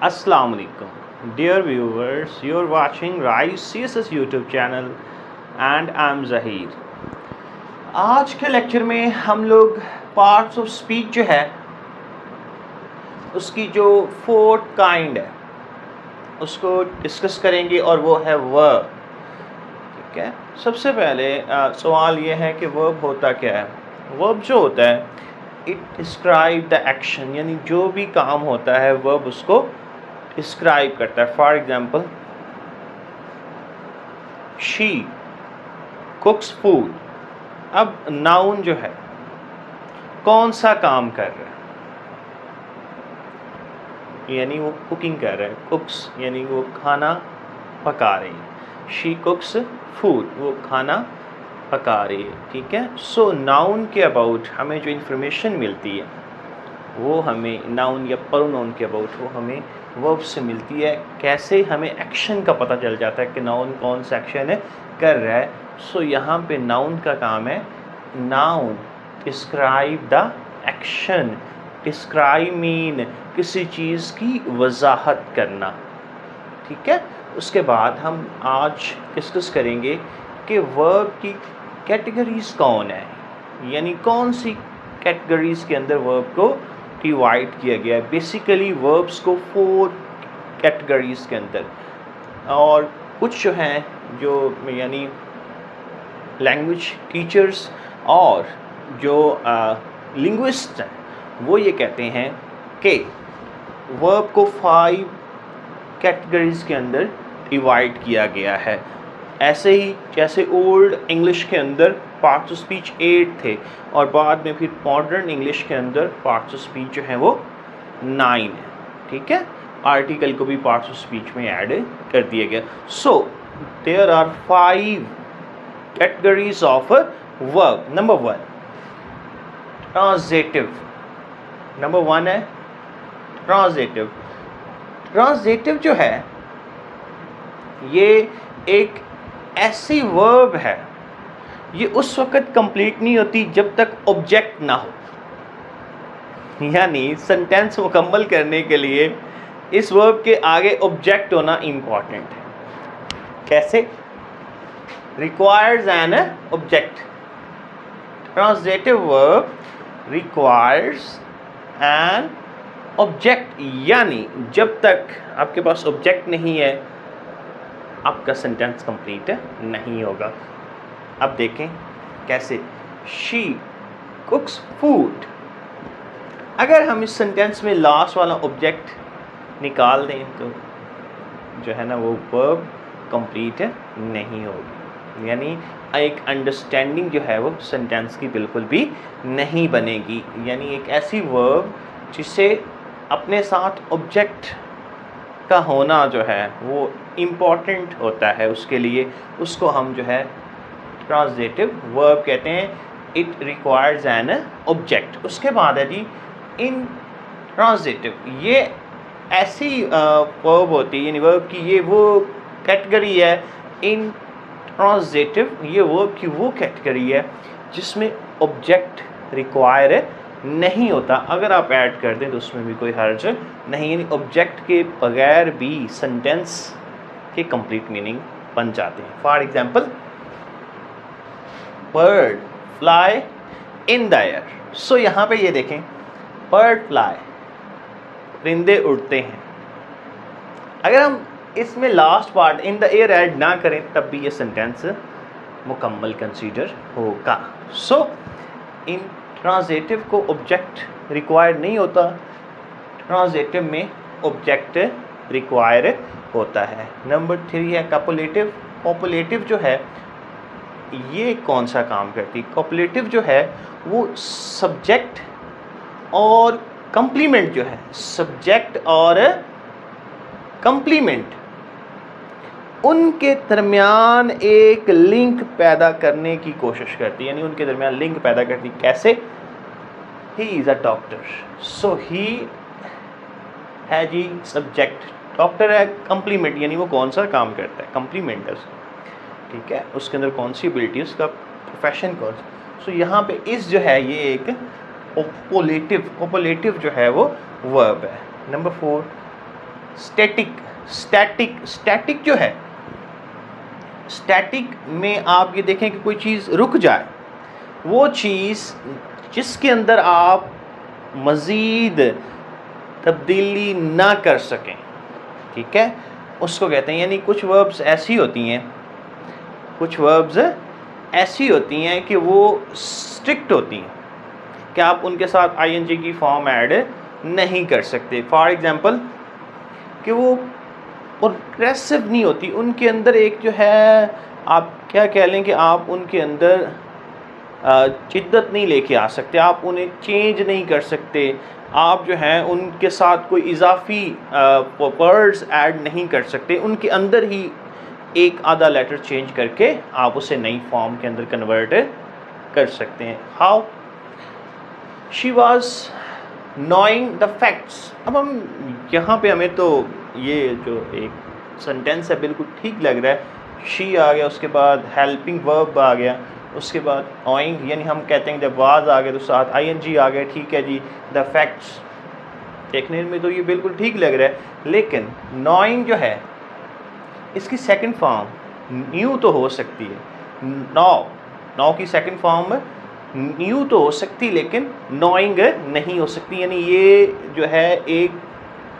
Assalamu alaikum, dear viewers. You're watching Rise CSS YouTube channel and I'm Zahir. आज के lecture में हम लोग पार्ट्स ऑफ स्पीच जो है उसकी जो फोर्थ काइंड है उसको डिस्कस करेंगे और वो है वर्ब. ठीक है, सबसे पहले सवाल ये है कि वर्ब होता क्या है. वर्ब जो होता है इट डिस्क्राइब द एक्शन, यानी जो भी काम होता है वर्ब उसको डिस्क्राइब करता है. For example she कुक्स food. अब नाउन जो है कौन सा काम कर रहा है, यानी वो कुकिंग कर रहा है. कुक्स यानी वो खाना पका रही है. शी कुक्स फूड, वो खाना पका रही है. ठीक है, सो नाउन के अबाउट हमें जो इन्फॉर्मेशन मिलती है वो हमें नाउन या प्रोनाउन के अबाउट वो हमें वर्ब से मिलती है. कैसे हमें एक्शन का पता चल जाता है कि नाउन कौन सा एक्शन है कर रहा है. सो यहाँ पे नाउन का काम है noun describe the action. Describe mean किसी चीज़ की वजाहत करना. ठीक है, उसके बाद हम आज डिस्कस करेंगे कि वर्ब की कैटेगरीज कौन है, यानी कौन सी कैटेगरीज के अंदर वर्ब को डिवाइड किया गया है. बेसिकली वर्ब्स को 4 कैटेगरीज के अंदर, और कुछ जो हैं जो यानी लैंग्वेज टीचर्स और जो लिंग्विस्ट हैं वो ये कहते हैं कि वर्ब को 5 कैटेगरीज के अंदर डिवाइड किया गया है. ऐसे ही जैसे ओल्ड इंग्लिश के अंदर पार्ट्स ऑफ स्पीच 8 थे और बाद में फिर मॉडर्न इंग्लिश के अंदर पार्ट्स ऑफ स्पीच जो है वो 9 है. ठीक है, आर्टिकल को भी पार्ट्स ऑफ स्पीच में ऐड कर दिया गया. So there are 5 categories of verb. Number 1 transitive. Number 1 है ट्रांजिटिव. ट्रांजिटिव जो है ये एक ऐसी वर्ब है, ये उस वक़्त कंप्लीट नहीं होती जब तक ऑब्जेक्ट ना हो. यानी सेंटेंस मुकम्मल करने के लिए इस वर्ब के आगे ऑब्जेक्ट होना इम्पॉर्टेंट है. कैसे? Requires an object. Transitive verb requires an object, यानी जब तक आपके पास ऑब्जेक्ट नहीं है आपका सेंटेंस कंप्लीट नहीं होगा. अब देखें कैसे. She कुक्स food. अगर हम इस सेंटेंस में लास्ट वाला ऑब्जेक्ट निकाल दें तो जो है ना वो वर्ब कंप्लीट नहीं होगी, यानी एक अंडरस्टैंडिंग जो है वो सेंटेंस की बिल्कुल भी नहीं बनेगी. यानी एक ऐसी वर्ब जिसे अपने साथ ऑब्जेक्ट का होना जो है वो इम्पॉर्टेंट होता है उसके लिए, उसको हम जो है ट्रांजिटिव वर्ब कहते हैं. It requires an object. उसके बाद है जी इन ट्रांजिटिव. ये ऐसी वर्ब होती है, यानी वर्ब की ये वो कैटेगरी है. इन ट्रांजिटिव ये वर्ब की वो कैटेगरी है जिसमें ऑब्जेक्ट रिक्वायर नहीं होता. अगर आप ऐड कर दें तो उसमें भी कोई हर्ज नहीं, यानी ऑब्जेक्ट के बगैर भी सेंटेंस के कंप्लीट मीनिंग बन जाते हैं. For example bird fly in the air. So यहाँ पे ये देखें बर्ड फ्लाई, परिंदे उड़ते हैं. अगर हम इसमें last part in the air add ना करें तब भी ये सेंटेंस मुकम्मल कंसीडर होगा. सो इन ट्रांजिटिव को ऑब्जेक्ट रिक्वायर नहीं होता, ट्रांजिटिव में ऑब्जेक्ट रिक्वायर होता है. नंबर 3 है कॉपुलेटिव. कॉपुलेटिव जो है ये कौन सा काम करती है. कॉपुलेटिव जो है वो सब्जेक्ट और कंप्लीमेंट जो है, सब्जेक्ट और कंप्लीमेंट उनके दरमियान एक लिंक पैदा करने की कोशिश करती है, यानी उनके दरमियान लिंक पैदा करती. कैसे? He is a doctor. सो ही है जी सब्जेक्ट, डॉक्टर है कंप्लीमेंट, यानी वो कौन सा काम करता है, कंप्लीमेंट है. ठीक है, उसके अंदर कौन सी एबिलिटी, उसका प्रोफेशन कौन सा. सो यहाँ पे इस जो है ये एक कोपोलेटिव जो है वो वर्ब है. नंबर 4 स्टैटिक स्टैटिक जो है, स्टैटिक में आप ये देखें कि कोई चीज़ रुक जाए, वो चीज़ जिसके अंदर आप मज़ीद तब्दीली ना कर सकें, ठीक है, उसको कहते हैं। यानी कुछ वर्ब्स ऐसी होती हैं, कुछ वर्ब्स ऐसी होती हैं कि वो स्ट्रिक्ट होती हैं कि आप उनके साथ आईएनजी की फॉर्म ऐड नहीं कर सकते। फॉर एग्ज़ाम्पल कि वो प्रोग्रेसिव नहीं होती, उनके अंदर एक जो है, आप क्या कह लें कि आप उनके अंदर शिद्दत नहीं लेके आ सकते, आप उन्हें चेंज नहीं कर सकते, आप जो है उनके साथ कोई इजाफी वर्ड्स ऐड नहीं कर सकते, उनके अंदर ही एक आधा लेटर चेंज करके आप उसे नई फॉर्म के अंदर कन्वर्ट कर सकते हैं। How she was knowing the facts. अब हम यहाँ पे हमें तो ये जो एक सेंटेंस है बिल्कुल ठीक लग रहा है, शी आ गया, उसके बाद हेल्पिंग वर्ब आ गया, उसके बाद नोइंग, यानी हम कहते हैं जब वाज आ गया तो साथ आईएनजी आ गया, ठीक है जी। द फैक्ट्स देखने में तो ये बिल्कुल ठीक लग रहा है, लेकिन नोइंग जो है इसकी सेकंड फॉर्म न्यू तो हो सकती है, नौ की सेकंड फॉर्म न्यू तो हो सकती, लेकिन नोइंग नहीं हो सकती। यानी ये जो है एक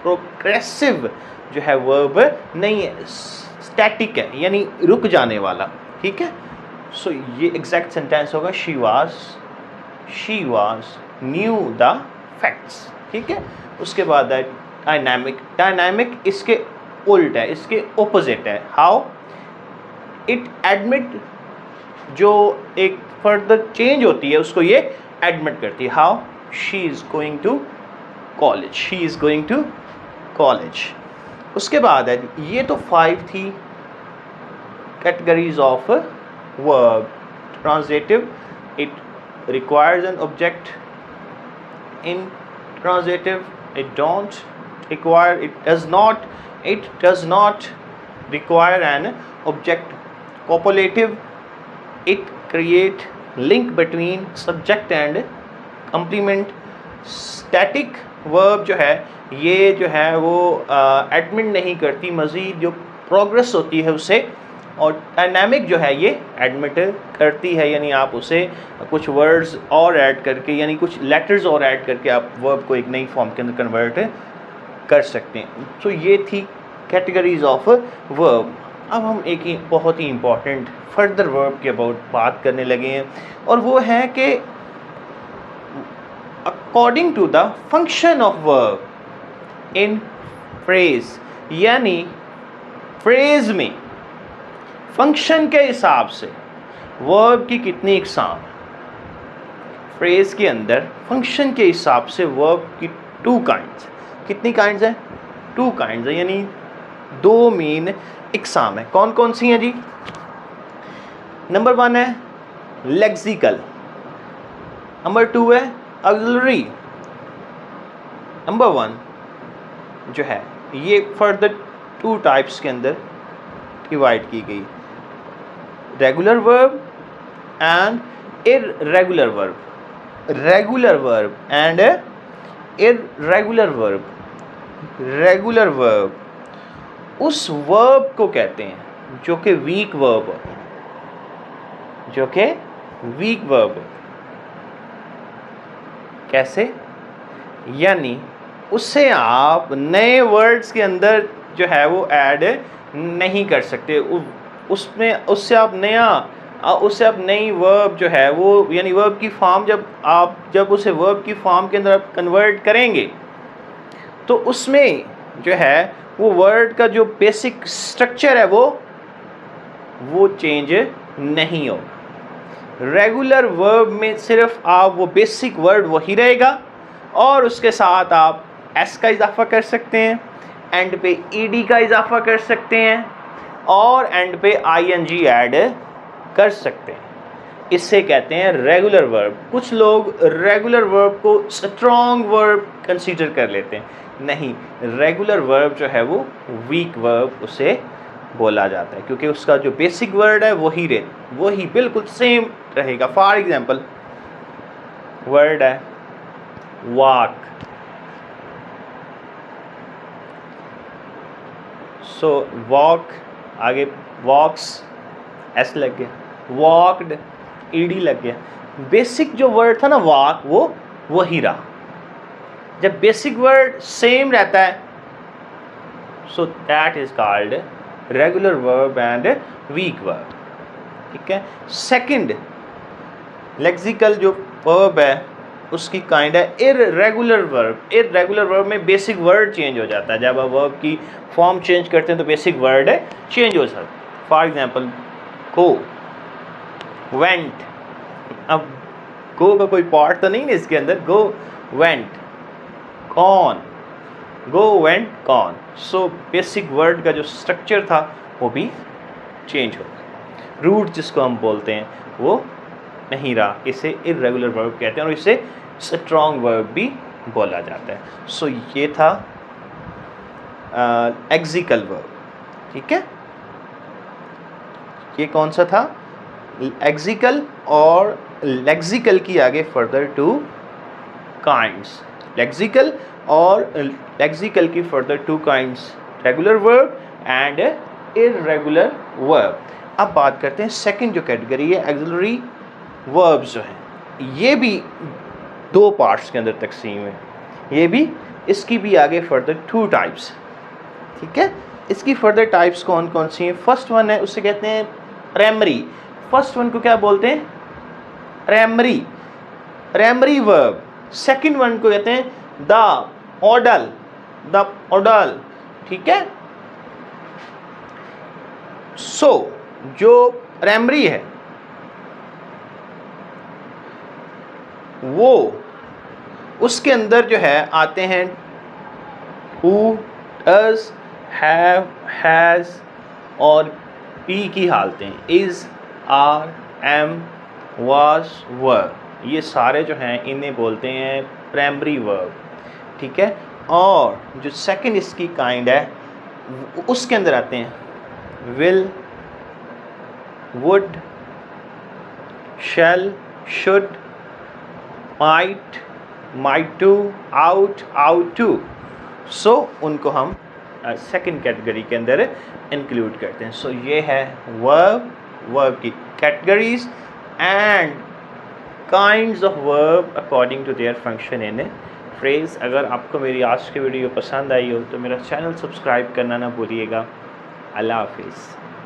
प्रोग्रेसिव जो है वर्ब नहीं है, स्टैटिक है, यानी रुक जाने वाला, ठीक है। सो ये एग्जैक्ट सेंटेंस होगा she was new the facts, ठीक है। उसके बाद डायनामिक इसके उल्ट है, इसके ओपोजिट है। हाउ इट एडमिट, जो एक फर्दर चेंज होती है उसको ये एडमिट करती है। How she is going to college, उसके बाद है, ये तो 5 थी categories of verb. Transitive, it requires an object. Intransitive, it does not require an object. Copulative, it create link between subject and complement. Static verb जो है, ये जो है वो एडमिट नहीं करती, मज़ीद जो प्रोग्रेस होती है उसे, और डायनामिक जो है ये एडमिट करती है, यानी आप उसे कुछ वर्ड्स और ऐड करके, यानी कुछ लेटर्स और ऐड करके आप वर्ब को एक नई फॉर्म के अंदर कन्वर्ट कर सकते हैं। तो ये थी कैटेगरीज ऑफ वर्ब। अब हम एक ही बहुत ही इम्पॉर्टेंट फर्दर वर्ब के अबाउट बात करने लगे हैं, और वो है कि according to the function of verb in phrase, यानी फ्रेज में फंक्शन के हिसाब से वर्ब की कितनी इकसाम है। फ्रेज के अंदर फंक्शन के हिसाब से वर्ब की 2 काइंड्स, कितनी काइंड्स हैं? 2 काइंड्स है, यानी 2 मेन इकसाम है। कौन कौन सी हैं जी? नंबर 1 है लेक्सिकल, नंबर 2 है ऑक्सिलरी। नंबर 1 जो है ये फर्दर 2 टाइप्स के अंदर डिवाइड की गई, regular verb and irregular verb. Regular verb and irregular verb. Regular verb उस वर्ब को कहते हैं जो कि वीक वर्ब हो, कैसे? यानी उससे आप नए वर्ड्स के अंदर जो है वो ऐड नहीं कर सकते, उससे आप नई वर्ब जो है वो, यानी वर्ब की फॉर्म जब उसे वर्ब की फॉर्म के अंदर आप कन्वर्ट करेंगे तो उसमें जो है वो वर्ड का जो बेसिक स्ट्रक्चर है वो चेंज नहीं होगा। रेगुलर वर्ब में सिर्फ आप वो बेसिक वर्ड वही रहेगा, और उसके साथ आप एस का इजाफा कर सकते हैं, एंड पे ईडी का इजाफा कर सकते हैं, और एंड पे आईएनजी ऐड कर सकते हैं। इससे कहते हैं रेगुलर वर्ब। कुछ लोग रेगुलर वर्ब को स्ट्रॉन्ग वर्ब कंसीडर कर लेते हैं, नहीं, रेगुलर वर्ब जो है वो वीक वर्ब उसे बोला जाता है, क्योंकि उसका जो बेसिक वर्ड है वही बिल्कुल सेम रहेगा। फॉर एग्जांपल वर्ड है वॉक, सो वॉक, आगे वॉक्स एस लग गया, वॉकड ईडी लग गया। बेसिक जो वर्ड था ना वॉक, वो वही रहा। जब बेसिक वर्ड सेम रहता है so that is called regular verb and weak verb. ठीक है। सेकंड लेक्सिकल जो वर्ब है उसकी काइंड है इर्रेगुलर वर्ब। इर्रेगुलर वर्ब में बेसिक वर्ड चेंज हो जाता है। जब आप वर्ब की फॉर्म चेंज करते हैं तो बेसिक वर्ड चेंज हो जाता है। For example go, went. अब गो का कोई पार्ट तो नहीं है इसके अंदर, गो वेंट, कौन, गो वेंट कौन। सो बेसिक वर्ड का जो स्ट्रक्चर था वो भी चेंज हो गया। रूट जिसको हम बोलते हैं वो नहीं रहा, इसे इर्रेगुलर वर्ब कहते हैं और इसे स्ट्रॉन्ग वर्ब भी बोला जाता है। सो ये था एक्सिकल वर्ब। ठीक है, ये कौन सा था, एक्सिकल और लेक्सिकल की आगे फर्दर टू काइंड्स। लेक्सिकल और लेक्सिकल की further two kinds, regular verb and irregular verb. अब बात करते हैं सेकंड जो कैटेगरी है एक्सिलरी वर्ब्स जो हैं, ये भी दो पार्ट्स के अंदर तकसीम है। ये भी, इसकी भी आगे फर्दर टू टाइप्स। ठीक है, इसकी फर्दर टाइप्स कौन कौन सी हैं। फर्स्ट वन है, उससे कहते हैं प्राइमरी। फर्स्ट वन को क्या बोलते हैं, primary, primary verb. Second one को कहते हैं द ऑडल, द ऑडल। ठीक है। सो जो प्राइमरी है वो उसके अंदर जो है आते हैं हु, डज, हैव, हैज़ और बी की हालतें, इज़, आर, एम, वाज, वर। ये सारे जो हैं इन्हें बोलते हैं प्राइमरी वर्ब। ठीक है। और जो सेकंड इसकी काइंड है उसके अंदर आते हैं will, would, shall, should, might, might to, ought, ought to. So उनको हम सेकंड कैटेगरी के अंदर इंक्लूड करते हैं। सो ये है वर्ब, वर्ब की categories and kinds of verb according to their function in phrase. अगर आपको मेरी आज की वीडियो पसंद आई हो तो मेरा चैनल सब्सक्राइब करना ना भूलिएगा। अल्लाह हाफिज़।